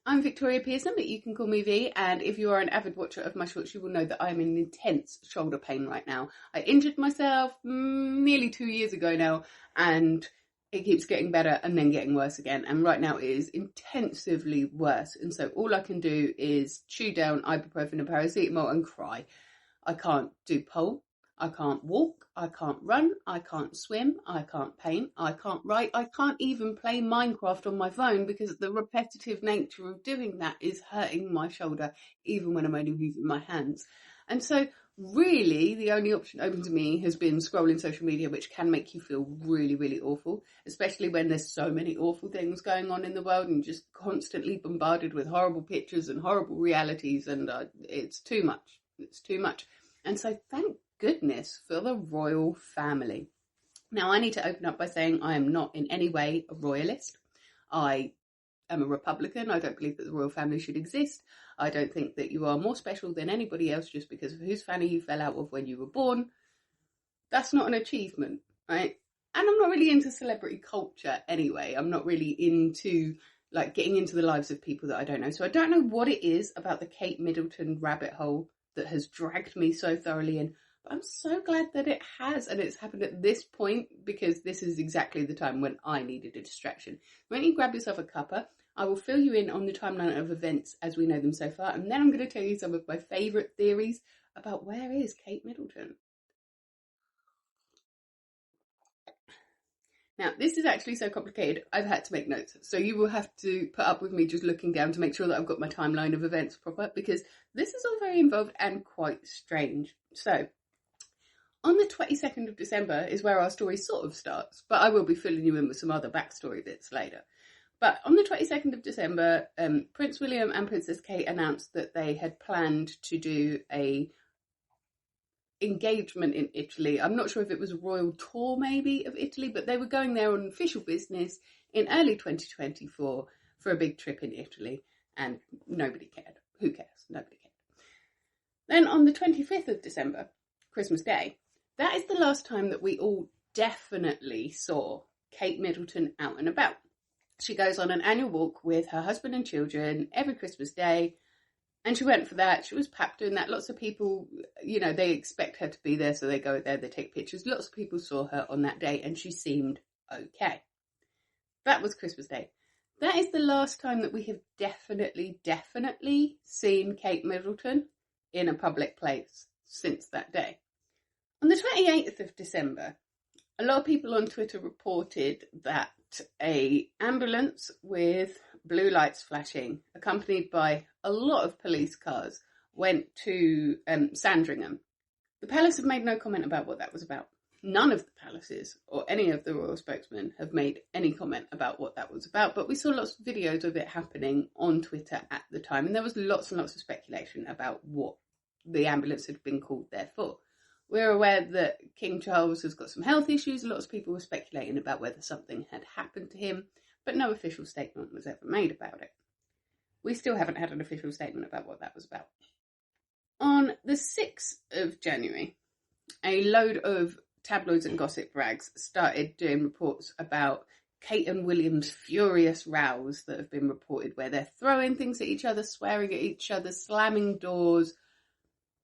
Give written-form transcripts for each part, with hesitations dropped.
I'm Victoria Pearson, but you can call me V, and if you are an avid watcher of my shorts, you will know that I'm in intense shoulder pain right now. I injured myself nearly 2 years ago now, and it keeps getting better and then getting worse again, and right now it is intensively worse, and so all I can do is chew down ibuprofen and paracetamol and cry. I can't do pole, I can't walk, I can't run, I can't swim, I can't paint, I can't write, I can't even play Minecraft on my phone because the repetitive nature of doing that is hurting my shoulder even when I'm only using my hands. And so really the only option open to me has been scrolling social media, which can make you feel really, really awful, especially when there's so many awful things going on in the world and just constantly bombarded with horrible pictures and horrible realities, and it's too much. It's too much. And so thank goodness for the royal family. Now, I need to open up by saying I am not in any way a royalist. I am a Republican. I don't believe that the royal family should exist. I don't think that you are more special than anybody else just because of whose family you fell out of when you were born. That's not an achievement, right? And I'm not really into celebrity culture anyway. I'm not really into like getting into the lives of people that I don't know. So I don't know what it is about the Kate Middleton rabbit hole that has dragged me so thoroughly in. But I'm so glad that it has, and it's happened at this point, because this is exactly the time when I needed a distraction. When you grab yourself a cuppa, I will fill you in on the timeline of events as we know them so far, and then I'm going to tell you some of my favourite theories about where is Kate Middleton. Now, this is actually so complicated, I've had to make notes, so you will have to put up with me just looking down to make sure that I've got my timeline of events proper, because this is all very involved and quite strange. So, on the 22nd of December is where our story sort of starts, but I will be filling you in with some other backstory bits later. But on the 22nd of December, Prince William and Princess Kate announced that they had planned to do a engagement in Italy. I'm not sure if it was a royal tour maybe of Italy, but they were going there on official business in early 2024 for a big trip in Italy, and nobody cared. Who cares? Nobody cared. Then on the 25th of December, Christmas Day, that is the last time that we all definitely saw Kate Middleton out and about. She goes on an annual walk with her husband and children every Christmas Day, and she went for that. She was packed doing that. Lots of people, you know, they expect her to be there, so they go there, they take pictures. Lots of people saw her on that day, and she seemed okay. That was Christmas Day. That is the last time that we have definitely seen Kate Middleton in a public place since that day. On the 28th of December, a lot of people on Twitter reported that an ambulance with blue lights flashing, accompanied by a lot of police cars, went to Sandringham. The palace have made no comment about what that was about. None of the palaces or any of the royal spokesmen have made any comment about what that was about, but we saw lots of videos of it happening on Twitter at the time, and there was lots and lots of speculation about what the ambulance had been called there for. We're aware that King Charles has got some health issues. Lots of people were speculating about whether something had happened to him, but no official statement was ever made about it. We still haven't had an official statement about what that was about. On the 6th of January, a load of tabloids and gossip rags started doing reports about Kate and William's furious rows that have been reported, where they're throwing things at each other, swearing at each other, slamming doors,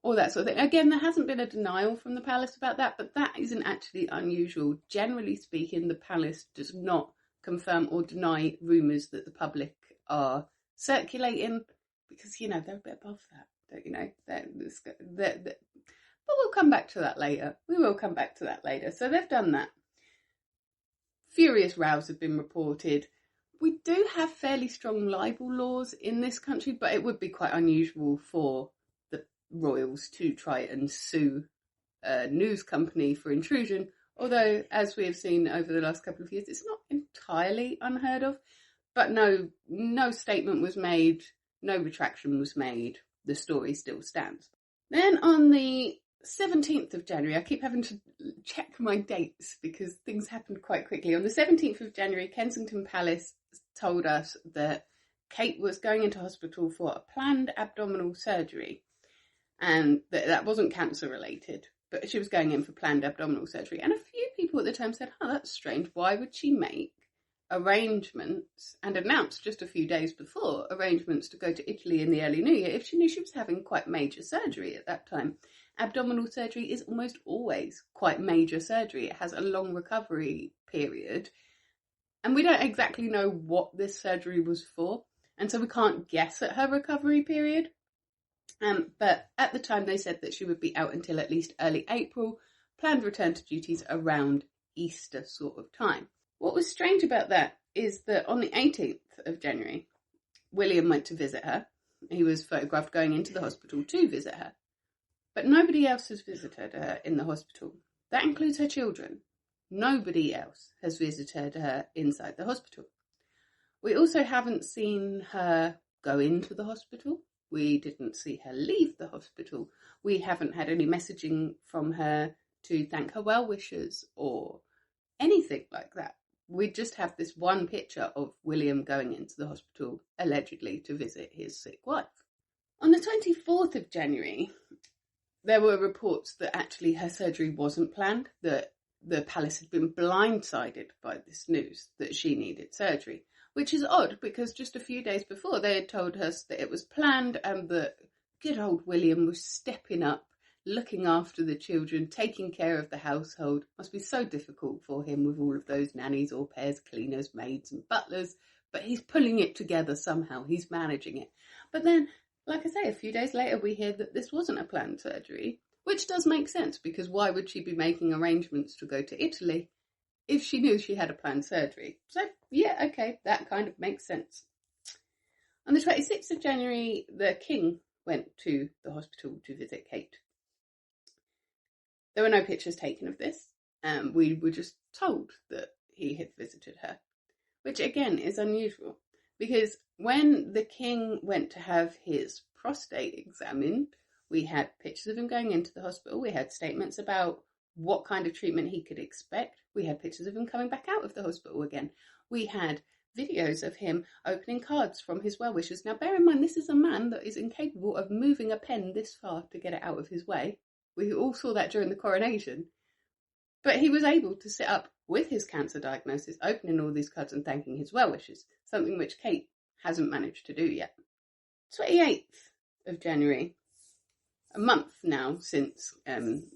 all that sort of thing. Again, there hasn't been a denial from the palace about that, but that isn't actually unusual. Generally speaking, the palace does not confirm or deny rumours that the public are circulating, because, you know, they're a bit above that, don't you know? But we'll come back to that later. We will come back to that later. So they've done that. Furious rows have been reported. We do have fairly strong libel laws in this country, but it would be quite unusual for royals to try and sue a news company for intrusion, although, as we have seen over the last couple of years, it's not entirely unheard of. But no statement was made, no retraction was made, the story still stands. Then on the 17th of January, I keep having to check my dates because things happened quite quickly. On the 17th of January, Kensington Palace told us that Kate was going into hospital for a planned abdominal surgery, and that wasn't cancer related, but she was going in for planned abdominal surgery. And a few people at the time said, oh, that's strange. Why would she make arrangements and announced just a few days before arrangements to go to Italy in the early new year if she knew she was having quite major surgery at that time. Abdominal surgery is almost always quite major surgery. It has a long recovery period. And we don't exactly know what this surgery was for. And so we can't guess at her recovery period. But at the time they said that she would be out until at least early April, planned return to duties around Easter sort of time. What was strange about that is that on the 18th of January, William went to visit her. He was photographed going into the hospital to visit her. But nobody else has visited her in the hospital. That includes her children. Nobody else has visited her inside the hospital. We also haven't seen her go into the hospital. We didn't see her leave the hospital. We haven't had any messaging from her to thank her well-wishers or anything like that. We just have this one picture of William going into the hospital, allegedly to visit his sick wife. On the 24th of January, there were reports that actually her surgery wasn't planned, that the palace had been blindsided by this news that she needed surgery, which is odd because just a few days before they had told us that it was planned and that good old William was stepping up, looking after the children, taking care of the household. Must be so difficult for him with all of those nannies, au pairs, cleaners, maids and butlers, but he's pulling it together somehow. He's managing it. But then, like I say, a few days later we hear that this wasn't a planned surgery, which does make sense because why would she be making arrangements to go to Italy if she knew she had a planned surgery? So, yeah, okay, that kind of makes sense. On the 26th of January, the king went to the hospital to visit Kate. There were no pictures taken of this. We were just told that he had visited her, which again is unusual because when the king went to have his prostate examined, we had pictures of him going into the hospital. We had statements about what kind of treatment he could expect. We had pictures of him coming back out of the hospital again. We had videos of him opening cards from his well-wishers. Now, bear in mind, this is a man that is incapable of moving a pen this far to get it out of his way. We all saw that during the coronation. But he was able to sit up with his cancer diagnosis, opening all these cards and thanking his well-wishers, something which Kate hasn't managed to do yet. 28th of January, a month now since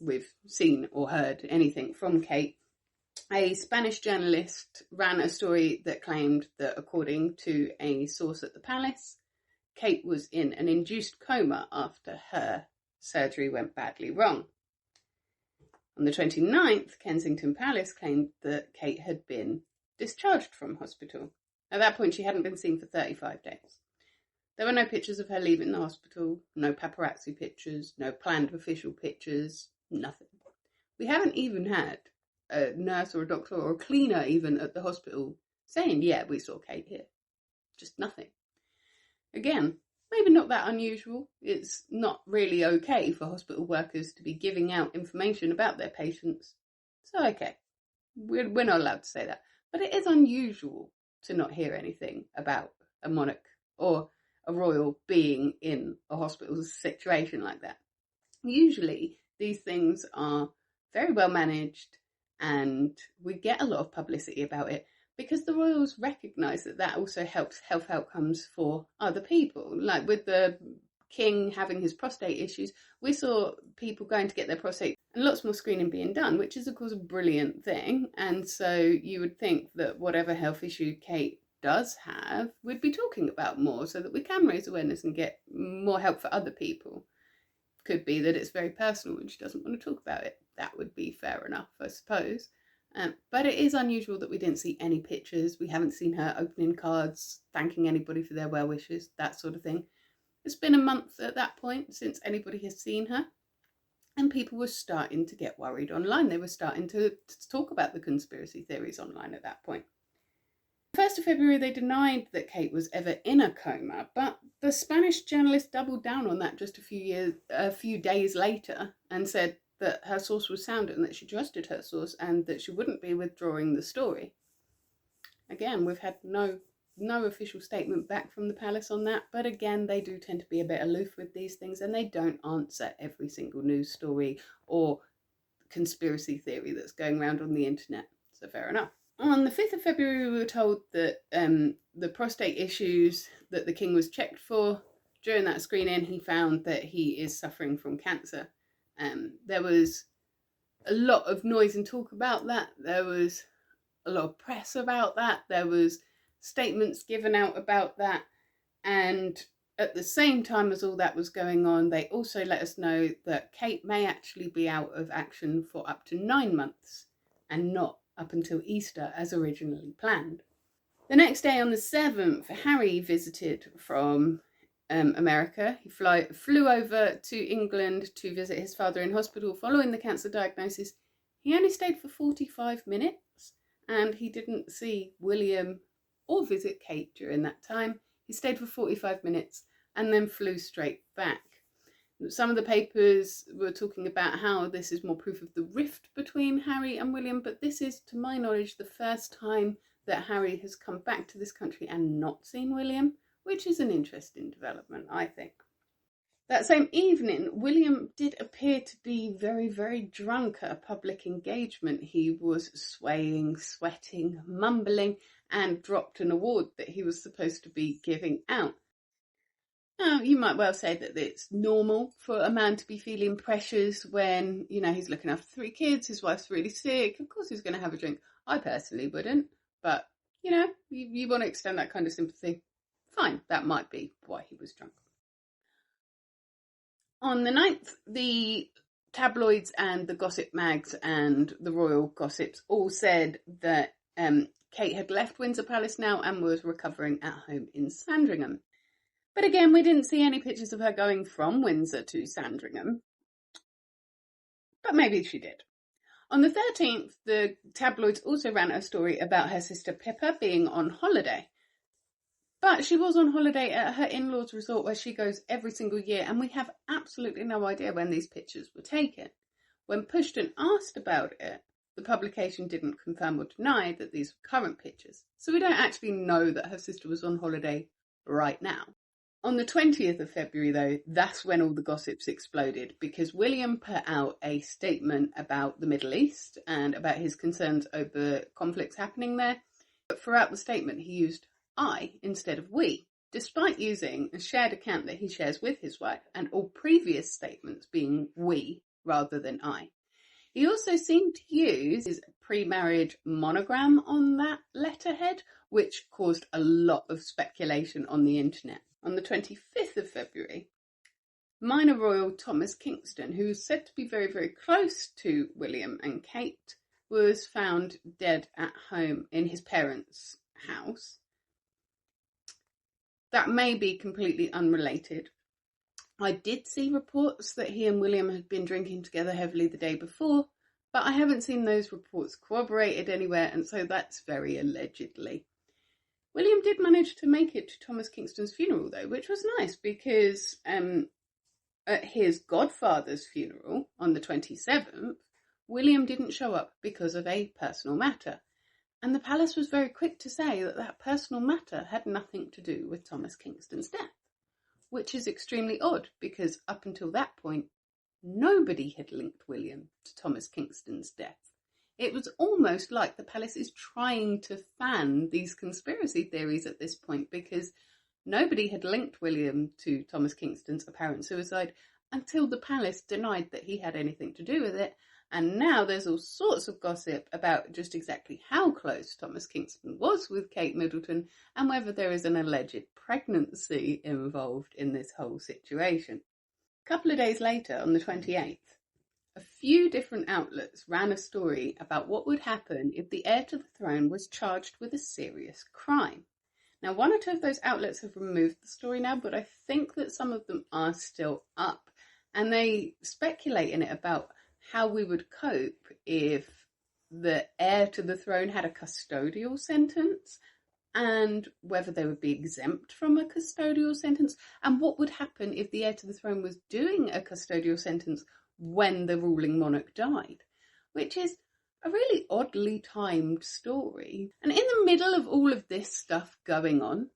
we've seen or heard anything from Kate, a Spanish journalist ran a story that claimed that, according to a source at the palace, Kate was in an induced coma after her surgery went badly wrong. On the 29th, Kensington Palace claimed that Kate had been discharged from hospital. At that point, she hadn't been seen for 35 days. There were no pictures of her leaving the hospital, no paparazzi pictures, no planned official pictures, nothing. We haven't even had a nurse or a doctor or a cleaner even at the hospital saying, yeah, we saw Kate here. Just nothing. Again, maybe not that unusual. It's not really okay for hospital workers to be giving out information about their patients. So, okay, we're not allowed to say that. But it is unusual to not hear anything about a monarch or a royal being in a hospital situation like that. Usually, these things are very well managed and we get a lot of publicity about it because the royals recognise that also helps health outcomes for other people. Like with the king having his prostate issues, we saw people going to get their prostate and lots more screening being done, which is of course a brilliant thing. And so you would think that whatever health issue Kate does have, we'd be talking about more so that we can raise awareness and get more help for other people. Could be that it's very personal and she doesn't want to talk about it. That would be fair enough, I suppose. But it is unusual that we didn't see any pictures. We haven't seen her opening cards, thanking anybody for their well wishes, that sort of thing. It's been a month at that point since anybody has seen her. And people were starting to get worried online. They were starting to talk about the conspiracy theories online at that point. 1st of February, they denied that Kate was ever in a coma, but the Spanish journalist doubled down on that just a few days later and said that her source was sound and that she trusted her source and that she wouldn't be withdrawing the story. Again, we've had no official statement back from the palace on that, but again, they do tend to be a bit aloof with these things and they don't answer every single news story or conspiracy theory that's going around on the internet. So fair enough. On the 5th of February, we were told that the prostate issues that the king was checked for, during that screening, he found that he is suffering from cancer. There was a lot of noise and talk about that. There was a lot of press about that. There was statements given out about that. And at the same time as all that was going on, they also let us know that Kate may actually be out of action for up to 9 months and not up until Easter as originally planned. The next day, on the 7th, Harry visited from America. He flew over to England to visit his father in hospital following the cancer diagnosis. He only stayed for 45 minutes and he didn't see William or visit Kate during that time. He stayed for 45 minutes and then flew straight back. Some of the papers were talking about how this is more proof of the rift between Harry and William, but this is, to my knowledge, the first time that Harry has come back to this country and not seen William, which is an interesting development, I think. That same evening, William did appear to be very, very drunk at a public engagement. He was swaying, sweating, mumbling, and dropped an award that he was supposed to be giving out. Now, you might well say that it's normal for a man to be feeling pressures when, he's looking after 3 kids, his wife's really sick. Of course he's going to have a drink. I personally wouldn't, but, you want to extend that kind of sympathy. Fine, that might be why he was drunk. On the 9th, the tabloids and the gossip mags and the royal gossips all said that Kate had left Windsor Palace now and was recovering at home in Sandringham. But again, we didn't see any pictures of her going from Windsor to Sandringham. But maybe she did. On the 13th, the tabloids also ran a story about her sister Pippa being on holiday. But she was on holiday at her in-laws' resort where she goes every single year, and we have absolutely no idea when these pictures were taken. When pushed and asked about it, the publication didn't confirm or deny that these were current pictures. So we don't actually know that her sister was on holiday right now. On the 20th of February, though, that's when all the gossips exploded, because William put out a statement about the Middle East and about his concerns over conflicts happening there. But throughout the statement, he used I instead of we, despite using a shared account that he shares with his wife and all previous statements being we rather than I. He also seemed to use his pre-marriage monogram on that letterhead, which caused a lot of speculation on the internet. On the 25th of February, minor royal Thomas Kingston, who was said to be very, very close to William and Kate, was found dead at home in his parents' house. That may be completely unrelated. I did see reports that he and William had been drinking together heavily the day before, but I haven't seen those reports corroborated anywhere, and so that's very allegedly. William did manage to make it to Thomas Kingston's funeral, though, which was nice because at his godfather's funeral on the 27th, William didn't show up because of a personal matter. And the palace was very quick to say that that personal matter had nothing to do with Thomas Kingston's death, which is extremely odd because up until that point, nobody had linked William to Thomas Kingston's death. It was almost like the palace is trying to fan these conspiracy theories at this point because nobody had linked William to Thomas Kingston's apparent suicide until the palace denied that he had anything to do with it. And now there's all sorts of gossip about just exactly how close Thomas Kingston was with Kate Middleton and whether there is an alleged pregnancy involved in this whole situation. A couple of days later, on the 28th, a few different outlets ran a story about what would happen if the heir to the throne was charged with a serious crime. Now, 1 or 2 of those outlets have removed the story now, but I think that some of them are still up. And they speculate in it about how we would cope if the heir to the throne had a custodial sentence and whether they would be exempt from a custodial sentence and what would happen if the heir to the throne was doing a custodial sentence when the ruling monarch died, which is a really oddly timed story. And in the middle of all of this stuff going on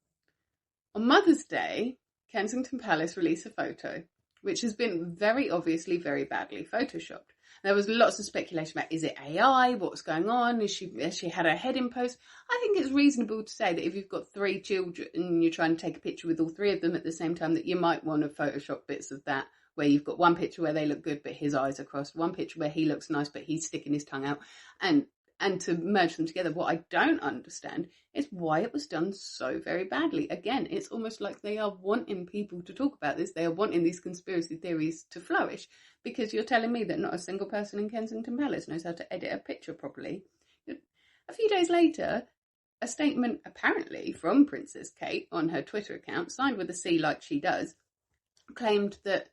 Mother's Day, Kensington Palace released a photo which has been very obviously very badly photoshopped. There was lots of speculation about, is it AI? What's going on? Has she had her head in post? I think it's reasonable to say that if you've got 3 children and you're trying to take a picture with all 3 of them at the same time, that you might want to Photoshop bits of that, where you've got one picture where they look good but his eyes are crossed, one picture where he looks nice but he's sticking his tongue out, and to merge them together. What I don't understand is why it was done so very badly. Again, it's almost like they are wanting people to talk about this. They are wanting these conspiracy theories to flourish, because you're telling me that not a single person in Kensington Palace knows how to edit a picture properly. A few days later, a statement apparently from Princess Kate on her Twitter account, signed with a C like she does, claimed that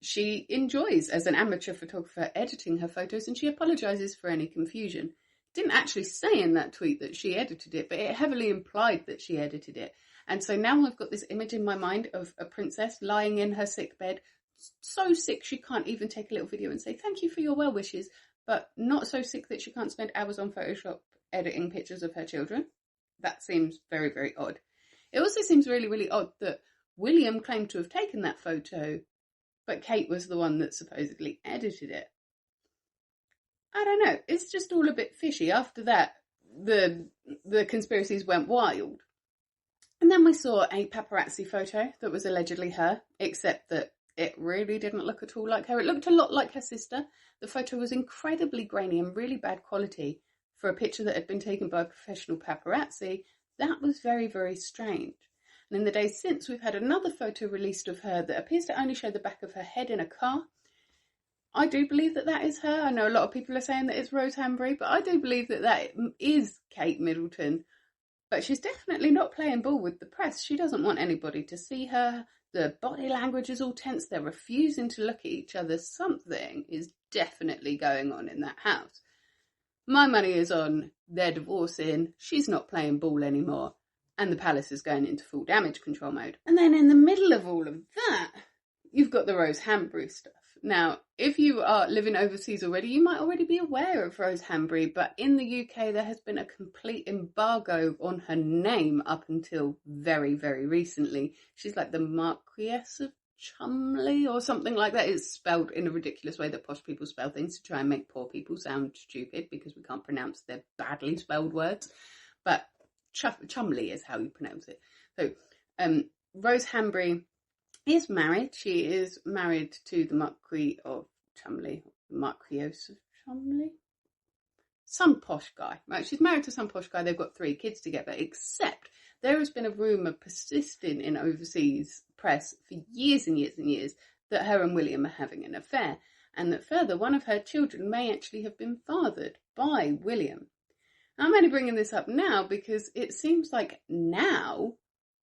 she enjoys, as an amateur photographer, editing her photos, and she apologises for any confusion. Didn't actually say in that tweet that she edited it, but it heavily implied that she edited it. And so now I've got this image in my mind of a princess lying in her sick bed, so sick she can't even take a little video and say thank you for your well wishes, but not so sick that she can't spend hours on Photoshop editing pictures of her children. That seems very, very odd. It also seems really, really odd that William claimed to have taken that photo, but Kate was the one that supposedly edited it. I don't know. It's just all a bit fishy. After that, the conspiracies went wild. And then we saw a paparazzi photo that was allegedly her, except that it really didn't look at all like her. It looked a lot like her sister. The photo was incredibly grainy and really bad quality for a picture that had been taken by a professional paparazzi. That was very, very strange. And in the days since, we've had another photo released of her that appears to only show the back of her head in a car. I do believe that that is her. I know a lot of people are saying that it's Rose Hanbury, but I do believe that that is Kate Middleton. But she's definitely not playing ball with the press. She doesn't want anybody to see her. The body language is all tense. They're refusing to look at each other. Something is definitely going on in that house. My money is on they're divorcing. She's not playing ball anymore. And the palace is going into full damage control mode. And then in the middle of all of that, you've got the Rose Hanbury stuff. Now, if you are living overseas already, you might already be aware of Rose Hanbury, but in the UK there has been a complete embargo on her name up until very, very recently. She's like the Marquess of Cholmondeley or something like that. It's spelled in a ridiculous way that posh people spell things to try and make poor people sound stupid because we can't pronounce their badly spelled words. But Cholmondeley is how you pronounce it. So Rose Hanbury is married. She is married to the Marquis of Cholmondeley, Marquis of Cholmondeley, some posh guy. Right, she's married to some posh guy. They've got 3 kids together. Except there has been a rumour persisting in overseas press for years and years and years that her and William are having an affair, and that further, one of her children may actually have been fathered by William. I'm only bringing this up now because it seems like now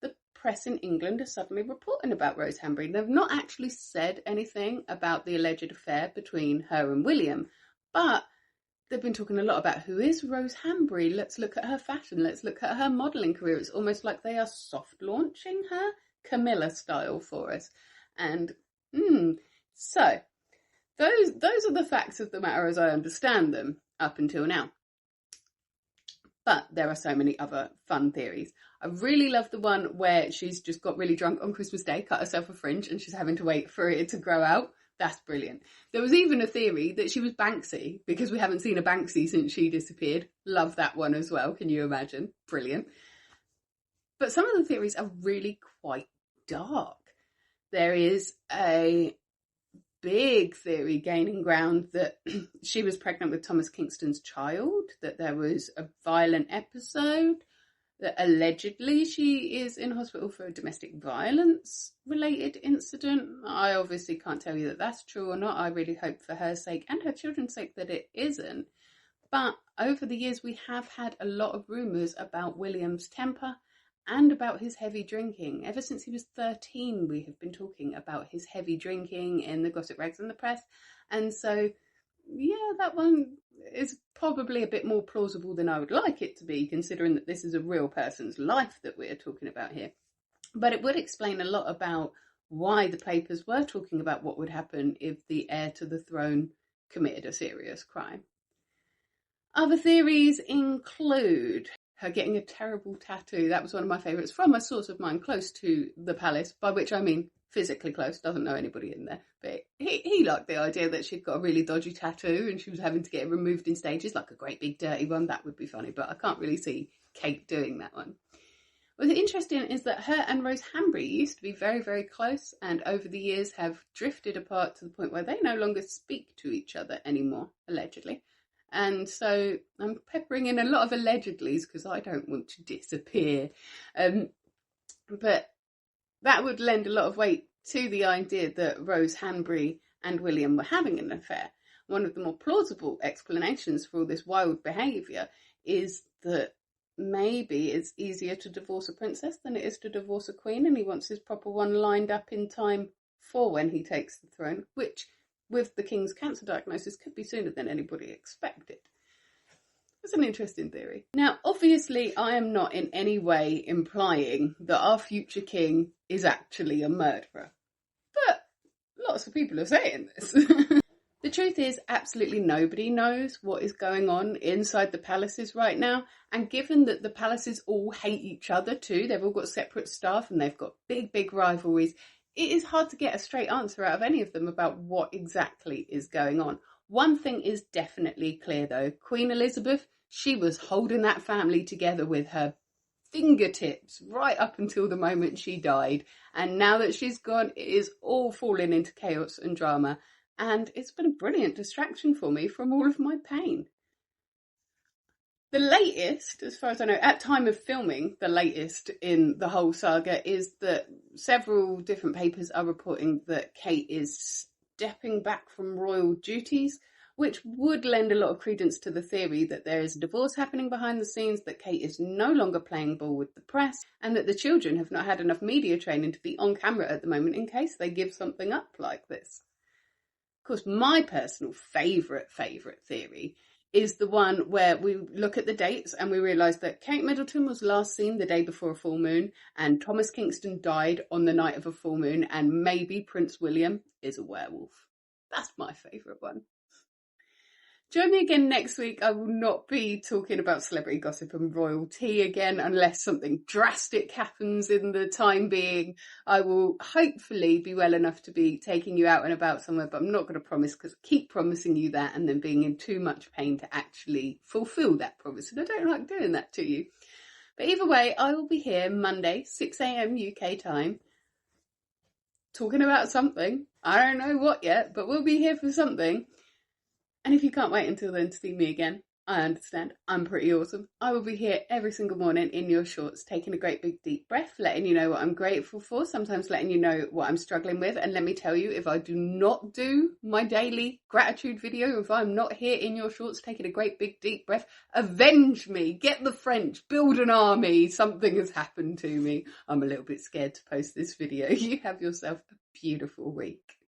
the press in England are suddenly reporting about Rose Hanbury. They've not actually said anything about the alleged affair between her and William, but they've been talking a lot about who is Rose Hanbury. Let's look at her fashion. Let's look at her modelling career. It's almost like they are soft launching her Camilla style for us. And so those are the facts of the matter as I understand them up until now. But there are so many other fun theories. I really love the one where she's just got really drunk on Christmas Day, cut herself a fringe, and she's having to wait for it to grow out. That's brilliant. There was even a theory that she was Banksy, because we haven't seen a Banksy since she disappeared. Love that one as well. Can you imagine? Brilliant. But some of the theories are really quite dark. There is a big theory gaining ground that she was pregnant with Thomas Kingston's child, that there was a violent episode, that allegedly she is in hospital for a domestic violence related incident. I obviously can't tell you that that's true or not. I really hope for her sake and her children's sake that it isn't. But over the years we have had a lot of rumours about William's temper and about his heavy drinking. Ever since he was 13, we have been talking about his heavy drinking in the gossip rags and the press. And so, yeah, that one is probably a bit more plausible than I would like it to be, considering that this is a real person's life that we're talking about here. But it would explain a lot about why the papers were talking about what would happen if the heir to the throne committed a serious crime. Other theories include her getting a terrible tattoo. That was one of my favourites from a source of mine close to the palace, by which I mean physically close, doesn't know anybody in there, but he liked the idea that she'd got a really dodgy tattoo and she was having to get it removed in stages, like a great big dirty one. That would be funny, but I can't really see Kate doing that one. What's interesting is that her and Rose Hanbury used to be very, very close, and over the years have drifted apart to the point where they no longer speak to each other anymore, allegedly. And so I'm peppering in a lot of allegedlys because I don't want to disappear. But that would lend a lot of weight to the idea that Rose Hanbury and William were having an affair. One of the more plausible explanations for all this wild behaviour is that maybe it's easier to divorce a princess than it is to divorce a queen, and he wants his proper one lined up in time for when he takes the throne, which, with the king's cancer diagnosis, could be sooner than anybody expected. That's an interesting theory. Now, obviously, I am not in any way implying that our future king is actually a murderer, but lots of people are saying this. The truth is, absolutely nobody knows what is going on inside the palaces right now, and given that the palaces all hate each other too, they've all got separate staff and they've got big, big rivalries, it is hard to get a straight answer out of any of them about what exactly is going on. One thing is definitely clear though, Queen Elizabeth, she was holding that family together with her fingertips right up until the moment she died, and now that she's gone, it is all falling into chaos and drama. And it's been a brilliant distraction for me from all of my pain. The latest, as far as I know, at time of filming, the latest in the whole saga is that several different papers are reporting that Kate is stepping back from royal duties, which would lend a lot of credence to the theory that there is a divorce happening behind the scenes, that Kate is no longer playing ball with the press, and that the children have not had enough media training to be on camera at the moment in case they give something up like this. Of course, my personal favourite theory is the one where we look at the dates and we realise that Kate Middleton was last seen the day before a full moon, and Thomas Kingston died on the night of a full moon, and maybe Prince William is a werewolf. That's my favourite one. Join me again next week. I will not be talking about celebrity gossip and royalty again unless something drastic happens in the time being. I will hopefully be well enough to be taking you out and about somewhere, but I'm not going to promise because I keep promising you that and then being in too much pain to actually fulfil that promise. And I don't like doing that to you. But either way, I will be here Monday, 6 a.m. UK time, talking about something. I don't know what yet, but we'll be here for something. And if you can't wait until then to see me again, I understand. I'm pretty awesome. I will be here every single morning in your shorts, taking a great big deep breath, letting you know what I'm grateful for, sometimes letting you know what I'm struggling with. And let me tell you, if I do not do my daily gratitude video, if I'm not here in your shorts taking a great big deep breath, avenge me, get the French, build an army. Something has happened to me. I'm a little bit scared to post this video. You have yourself a beautiful week.